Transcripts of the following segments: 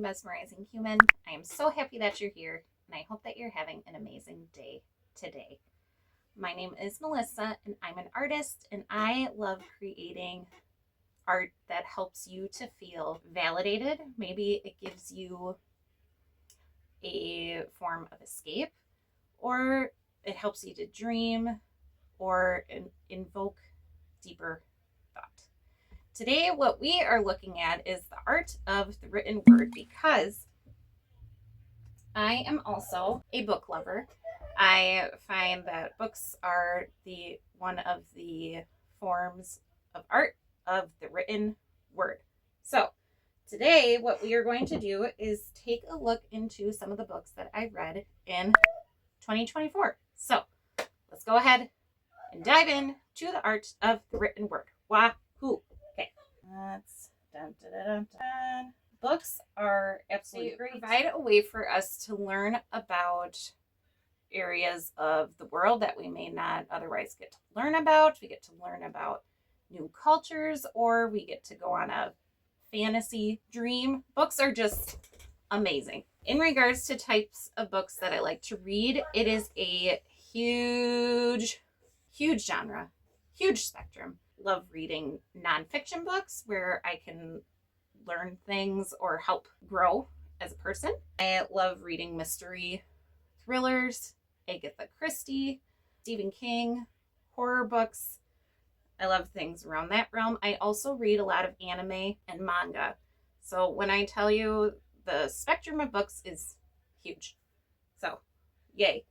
mesmerizing human. I am so happy that you're here, and I hope that you're having an amazing day today. My name is Melissa, and I'm an artist, and I love creating art that helps you to feel validated. Maybe it gives you a form of escape, or it helps you to dream or invoke deeper thought. Today, what we are looking at is the art of the written word, because I am also a book lover. I find that books are one of the forms of art of the written word. So today, what we are going to do is take a look into some of the books that I read in 2024. So let's go ahead and dive in to the art of the written word. Wahoo! Okay. Books are absolutely great. They provide a way for us to learn about areas of the world that we may not otherwise get to learn about. We get to learn about new cultures, or we get to go on a fantasy dream. Books are just amazing. In regards to types of books that I like to read, it is a huge genre, huge spectrum. Love reading nonfiction books where I can learn things or help grow as a person. I love reading mystery thrillers, Agatha Christie, Stephen King, horror books. I love things around that realm. I also read a lot of anime and manga. So when I tell you the spectrum of books is huge. So, yay.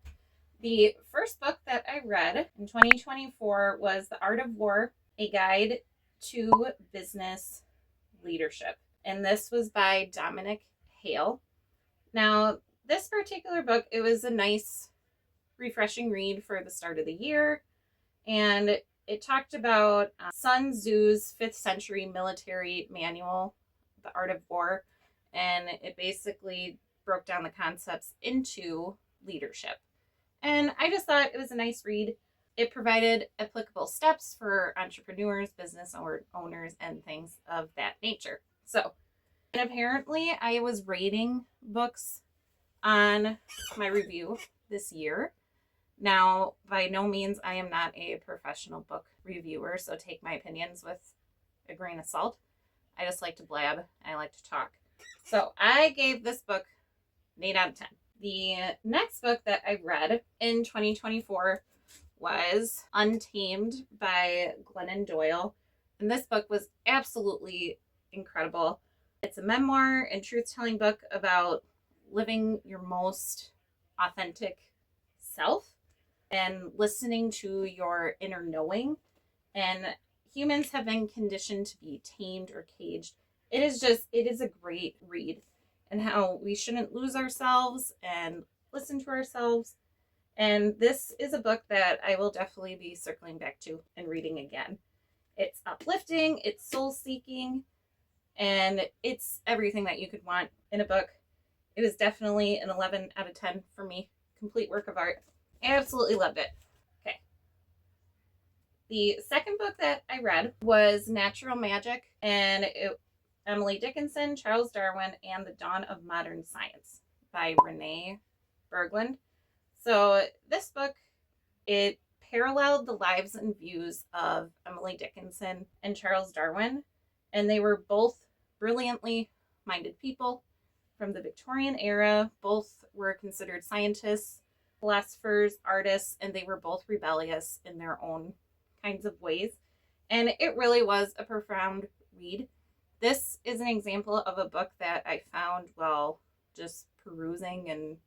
The first book that I read in 2024 was The Art of War, A Guide to Business Leadership. And this was by Dominic Hale. Now, this particular book, it was a nice, refreshing read for the start of the year. And it talked about Sun Tzu's 5th century military manual, The Art of War. And it basically broke down the concepts into leadership. And I just thought it was a nice read. It provided applicable steps for entrepreneurs, business owners, and things of that nature. So, and apparently I was rating books on my review this year. Now, by no means, I am not a professional book reviewer, so take my opinions with a grain of salt. I just like to blab, and I like to talk. So I gave this book an 8 out of 10. The next book that I read in 2024 was Untamed by Glennon Doyle. And this book was absolutely incredible. It's a memoir and truth-telling book about living your most authentic self and listening to your inner knowing. And humans have been conditioned to be tamed or caged. It is a great read, and how we shouldn't lose ourselves and listen to ourselves. And this is a book that I will definitely be circling back to and reading again. It's uplifting, it's soul-seeking, and it's everything that you could want in a book. It was definitely an 11 out of 10 for me. Complete work of art. I absolutely loved it. Okay. The second book that I read was Natural Magic, and Emily Dickinson, Charles Darwin, and the Dawn of Modern Science by Renee Berglund. So this book, it paralleled the lives and views of Emily Dickinson and Charles Darwin, and they were both brilliantly minded people from the Victorian era. Both were considered scientists, philosophers, artists, and they were both rebellious in their own kinds of ways. And it really was a profound read. This is an example of a book that I found while just perusing and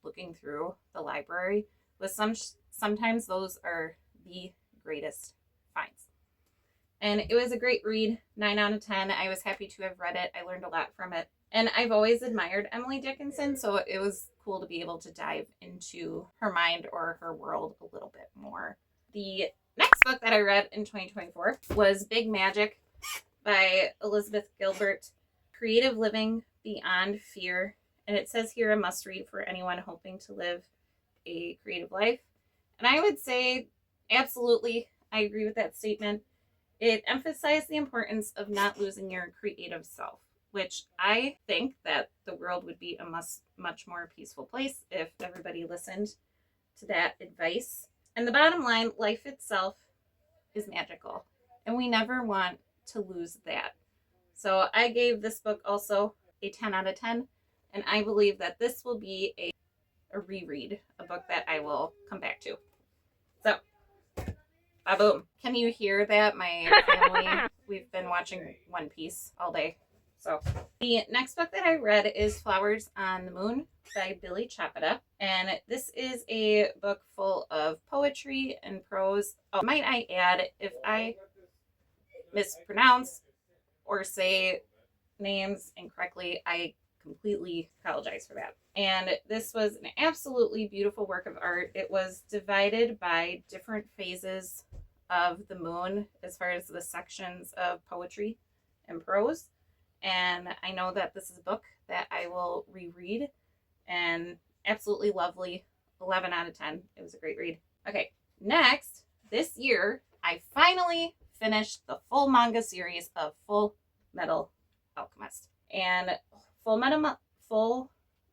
looking through the library. Sometimes those are the greatest finds. And it was a great read, 9 out of 10. I was happy to have read it. I learned a lot from it. And I've always admired Emily Dickinson, so it was cool to be able to dive into her mind or her world a little bit more. The next book that I read in 2024 was Big Magic by Elizabeth Gilbert, Creative Living Beyond Fear. And it says here a must read for anyone hoping to live a creative life. And I would say, absolutely, I agree with that statement. It emphasized the importance of not losing your creative self. which I think that the world would be a much more peaceful place if everybody listened to that advice. And the bottom line, life itself is magical, and we never want to lose that. So I gave this book also a 10 out of 10, and I believe that this will be a reread, a book that I will come back to. So, boom. Can you hear that? My family, we've been watching One Piece all day. So, the next book that I read is Flowers on the Moon by Billy Chapetta. And this is a book full of poetry and prose. Oh, might I add, if I mispronounce or say names incorrectly, I completely apologize for that. And this was an absolutely beautiful work of art. It was divided by different phases of the moon as far as the sections of poetry and prose. And I know that this is a book that I will reread, and absolutely lovely. 11 out of 10. It was a great read. Okay, next, this year, I finally finished the full manga series of Full Metal Alchemist. And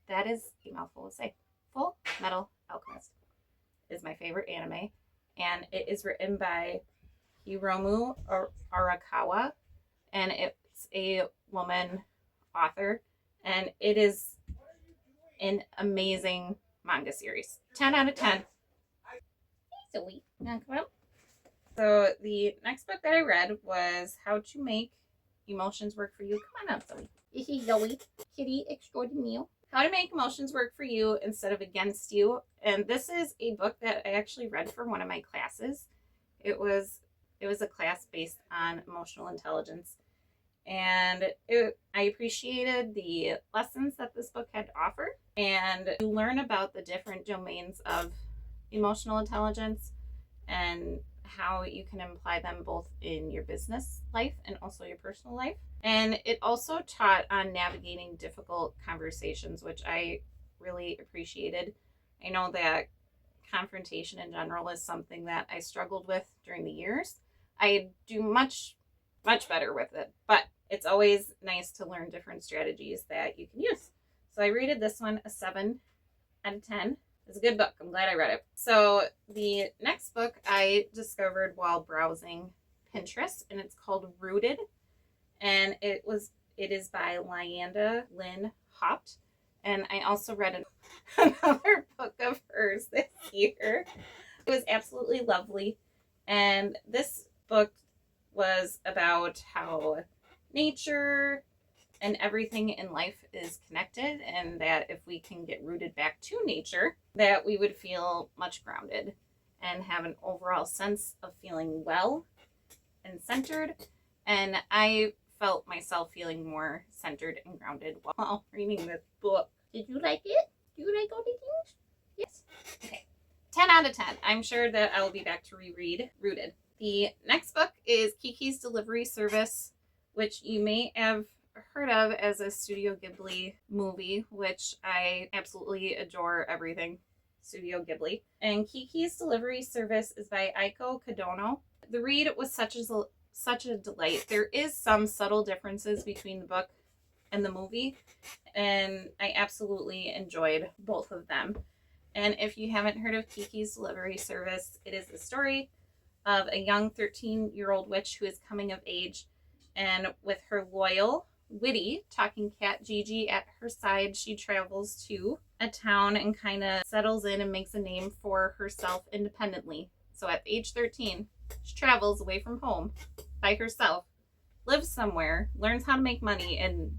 that is a mouthful to say. Full Metal Alchemist is my favorite anime, and it is written by Hiromu Arakawa, and it's a woman author, and it is an amazing manga series. 10 out of 10. Zoe, come out. So the next book that I read was How to Make Emotions Work for You. Come on up, Zoe. This is Zoe, kitty extraordinaire. How to Make Emotions Work for You Instead of Against You. And this is a book that I actually read for one of my classes. It was a class based on emotional intelligence. And I appreciated the lessons that this book had to offer. And you learn about the different domains of emotional intelligence and how you can apply them both in your business life and also your personal life. And it also taught on navigating difficult conversations, which I really appreciated. I know that confrontation in general is something that I struggled with during the years. I do much better with it, but it's always nice to learn different strategies that you can use. So I rated this one a 7 out of 10. It's a good book. I'm glad I read it. So the next book I discovered while browsing Pinterest, and it's called Rooted, and it is by Lyanda Lynn Hopt. And I also read another book of hers this year. It was absolutely lovely, and this book was about how nature and everything in life is connected, and that if we can get rooted back to nature, that we would feel much grounded and have an overall sense of feeling well and centered. And I felt myself feeling more centered and grounded while reading this book. Did you like it? Do you like all the things? Yes. Okay. 10 out of 10. I'm sure that I will be back to reread Rooted. The next book is Kiki's Delivery Service, which you may have heard of as a Studio Ghibli movie, which I absolutely adore everything Studio Ghibli. And Kiki's Delivery Service is by Aiko Kadono. The read was such a delight. There is some subtle differences between the book and the movie, and I absolutely enjoyed both of them. And if you haven't heard of Kiki's Delivery Service, it is the story of a young 13-year-old witch who is coming of age, and with her loyal, witty talking cat Gigi at her side, she travels to a town and kind of settles in and makes a name for herself independently. So at age 13, she travels away from home by herself, lives somewhere, learns how to make money, and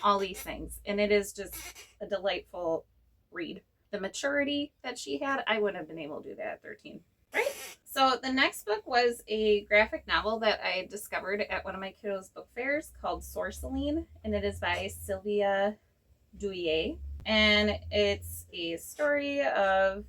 all these things. And it is just a delightful read. The maturity that she had, I wouldn't have been able to do that at 13. Right? So the next book was a graphic novel that I discovered at one of my kiddos' book fairs called Sorceline, and it is by Sylvia Douillet. And it's a story of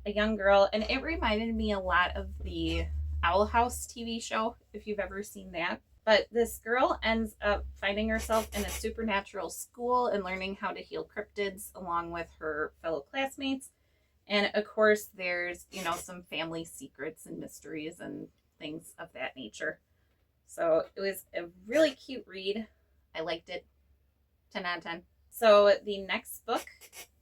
a young girl, and it reminded me a lot of the Owl House TV show, if you've ever seen that. But this girl ends up finding herself in a supernatural school and learning how to heal cryptids along with her fellow classmates. And of course, there's, some family secrets and mysteries and things of that nature. So it was a really cute read. I liked it. 10 out of 10. So the next book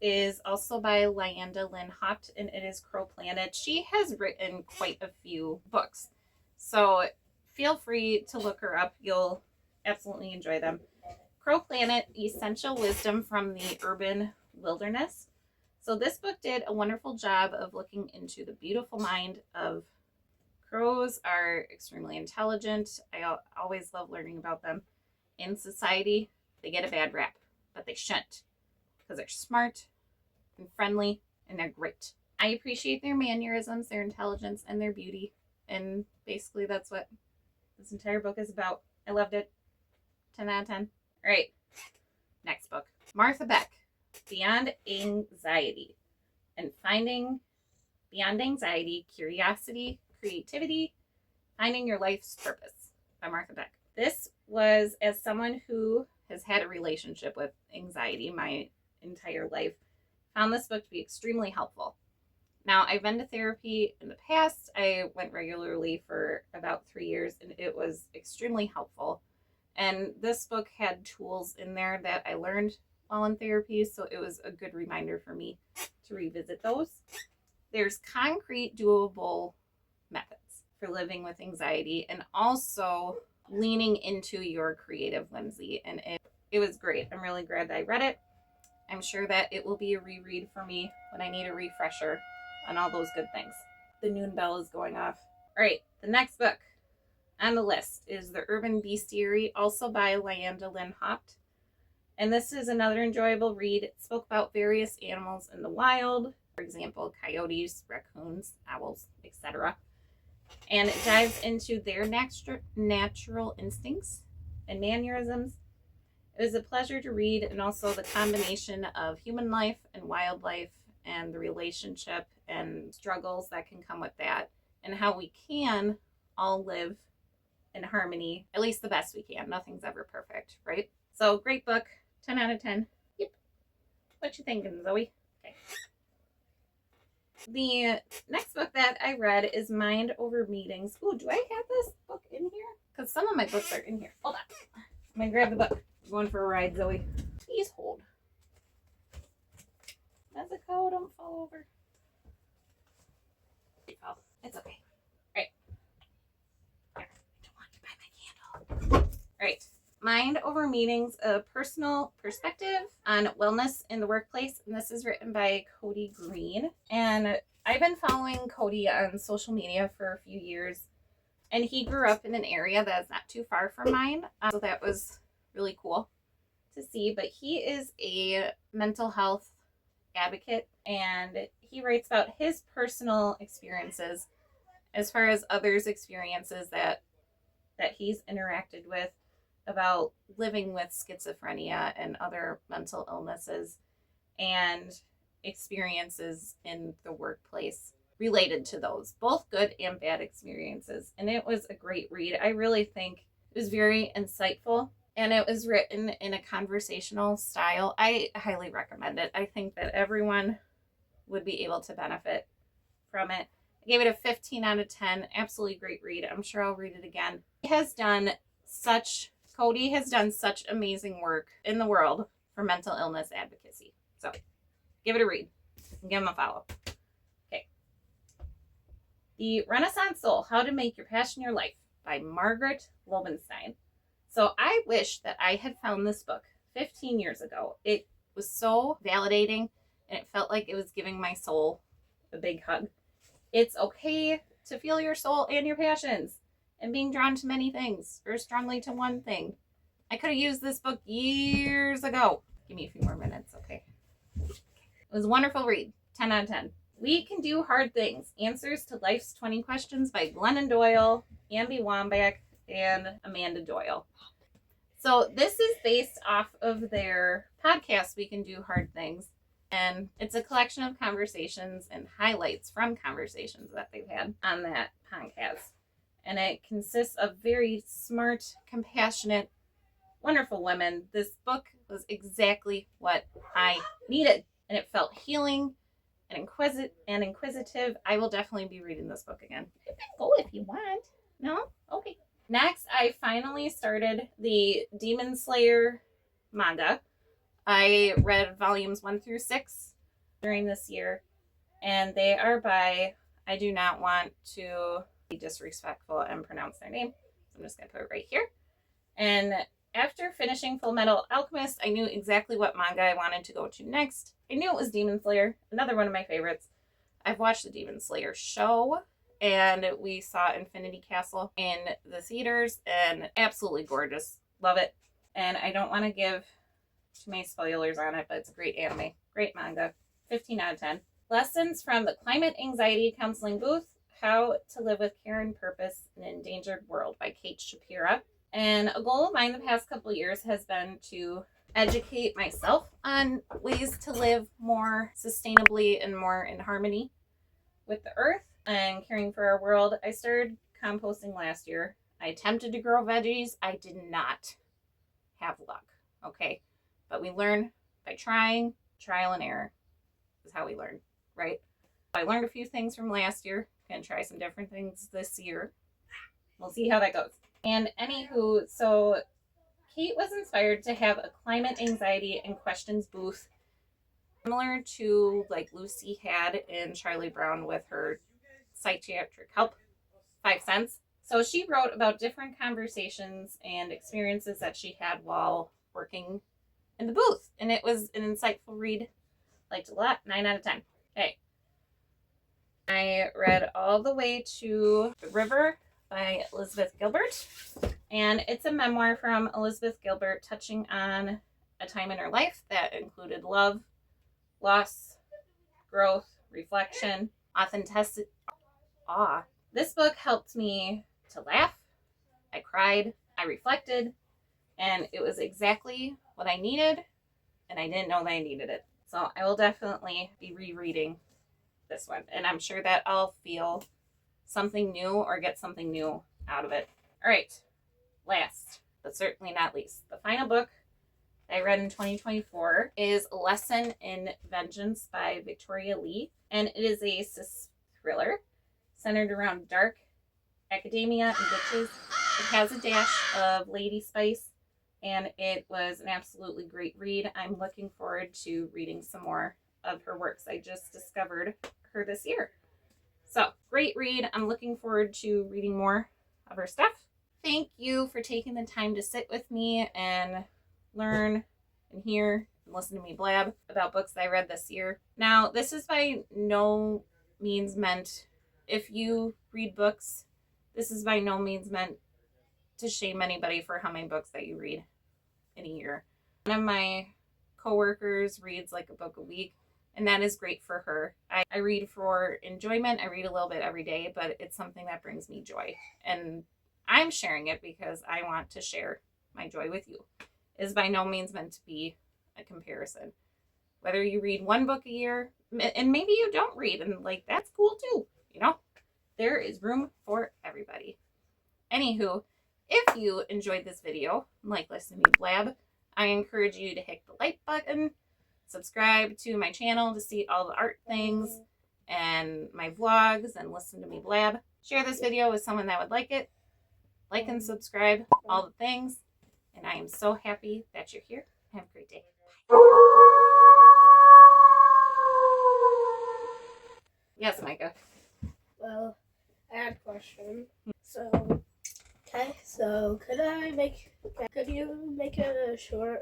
is also by Lyanda Lynn Haupt, and it is Crow Planet. She has written quite a few books, so feel free to look her up. You'll absolutely enjoy them. Crow Planet, Essential Wisdom from the Urban Wilderness. So this book did a wonderful job of looking into the beautiful mind of crows. Are extremely intelligent. I always love learning about them. In society, they get a bad rap, but they shouldn't, because they're smart and friendly and they're great. I appreciate their mannerisms, their intelligence, and their beauty. And basically that's what this entire book is about. I loved it. 10 out of 10. All right, next book. Martha Beck, Beyond Anxiety and Finding Beyond Anxiety, Curiosity, Creativity, Finding Your Life's Purpose by Martha Beck. This was, as someone who has had a relationship with anxiety my entire life, found this book to be extremely helpful. Now, I've been to therapy in the past. I went regularly for about 3 years, and it was extremely helpful. And this book had tools in there that I learned while in therapy, so it was a good reminder for me to revisit those. There's concrete, doable methods for living with anxiety, and also leaning into your creative whimsy. And it was great. I'm really glad that I read it. I'm sure that it will be a reread for me when I need a refresher on all those good things. The noon bell is going off. All right, the next book on the list is The Urban Bestiary, also by Lyanda Lynn Haupt. And this is another enjoyable read. It spoke about various animals in the wild, for example, coyotes, raccoons, owls, etc. And it dives into their natural instincts and mannerisms. It was a pleasure to read, and also the combination of human life and wildlife and the relationship and struggles that can come with that, and how we can all live in harmony, at least the best we can. Nothing's ever perfect, right? So great book, 10 out of 10. Yep. What you thinking, Zoe? Okay. The next book that I read is Mind Over Meetings. Ooh, do I have this book in here? Because some of my books are in here. Hold on. I'm going to grab the book. I'm going for a ride, Zoe. Please hold. Nezuko, don't fall over. Oh, it's okay. All right. Here. I don't want to buy my candle. All right. Mind Over Meetings, a personal perspective on wellness in the workplace. And this is written by Cody Green. And I've been following Cody on social media for a few years. And he grew up in an area that's not too far from mine. So that was really cool to see. But he is a mental health advocate. And he writes about his personal experiences as far as others' experiences that he's interacted with, about living with schizophrenia and other mental illnesses and experiences in the workplace related to those, both good and bad experiences. And it was a great read. I really think it was very insightful, and it was written in a conversational style. I highly recommend it. I think that everyone would be able to benefit from it. I gave it a 15 out of 10. Absolutely great read. I'm sure I'll read it again. Cody has done such amazing work in the world for mental illness advocacy. So give it a read and give him a follow. Okay. The Renaissance Soul, How to Make Your Passion Your Life by Margaret Lobenstein. So I wish that I had found this book 15 years ago. It was so validating, and it felt like it was giving my soul a big hug. It's okay to feel your soul and your passions and being drawn to many things or strongly to one thing. I could have used this book years ago. Give me a few more minutes, okay? It was a wonderful read. 10 out of 10. We Can Do Hard Things. Answers to Life's 20 Questions by Glennon Doyle, Ambi Wambach, and Amanda Doyle. So this is based off of their podcast, We Can Do Hard Things. And it's a collection of conversations and highlights from conversations that they've had on that podcast. And it consists of very smart, compassionate, wonderful women. This book was exactly what I needed. And it felt healing and inquisitive. I will definitely be reading this book again. You can go if you want. No? Okay. Next, I finally started the Demon Slayer manga. I read volumes 1 through 6 during this year, and they are by, I do not want to be disrespectful and pronounce their name, so I'm just going to put it right here. And after finishing Full Metal Alchemist, I knew exactly what manga I wanted to go to next. I knew it was Demon Slayer, another one of my favorites. I've watched the Demon Slayer show, and we saw Infinity Castle in the theaters, and absolutely gorgeous. Love it. And I don't want to give too many spoilers on it, but it's a great anime, great manga. 15 out of 10. Lessons from the Climate Anxiety Counseling Booth, How to Live with Care and Purpose in an Endangered World by Kate Shapira. And a goal of mine the past couple of years has been to educate myself on ways to live more sustainably and more in harmony with the earth and caring for our world. I started composting last year. I attempted to grow veggies. I did not have luck, okay? But we learn by trying. Trial and error is how we learn, right? I learned a few things from last year. Gonna try some different things this year. We'll see how that goes. And anywho, so Kate was inspired to have a climate anxiety and questions booth similar to like Lucy had in Charlie Brown with her psychiatric help, 5 cents. So she wrote about different conversations and experiences that she had while working in the booth. And it was an insightful read. Liked it a lot. 9 out of 10. Okay. I read all the way to The River by Elizabeth Gilbert. And it's a memoir from Elizabeth Gilbert touching on a time in her life that included love, loss, growth, reflection, authenticity, awe. This book helped me to laugh. I cried. I reflected. And it was exactly what I needed. And I didn't know that I needed it. So I will definitely be rereading this one. And I'm sure that I'll feel something new or get something new out of it. All right. Last, but certainly not least, the final book I read in 2024 is A Lesson in Vengeance by Victoria Lee. And it is a thriller centered around dark academia and witches. It has a dash of Lady Spice, and it was an absolutely great read. I'm looking forward to reading some more of her works. I just discovered her this year. So, great read. I'm looking forward to reading more of her stuff. Thank you for taking the time to sit with me and learn and hear and listen to me blab about books that I read this year. Now, this is by no means meant, if you read books, this is by no means meant to shame anybody for how many books that you read in a year. One of my coworkers reads like a book a week, and that is great for her. I read for enjoyment. I read a little bit every day, but it's something that brings me joy. And I'm sharing it because I want to share my joy with you. It is by no means meant to be a comparison. Whether you read one book a year, and maybe you don't read, and like that's cool too, you know? There is room for everybody. Anywho, if you enjoyed this video, like listening to me blab, I encourage you to hit the like button, subscribe to my channel to see all the art things and my vlogs and listen to me blab. Share this video with someone that would like it. Like and subscribe, all the things. And I am so happy that you're here. Have a great day. Bye. Yes, Micah. Well, I had a question. Could you make a short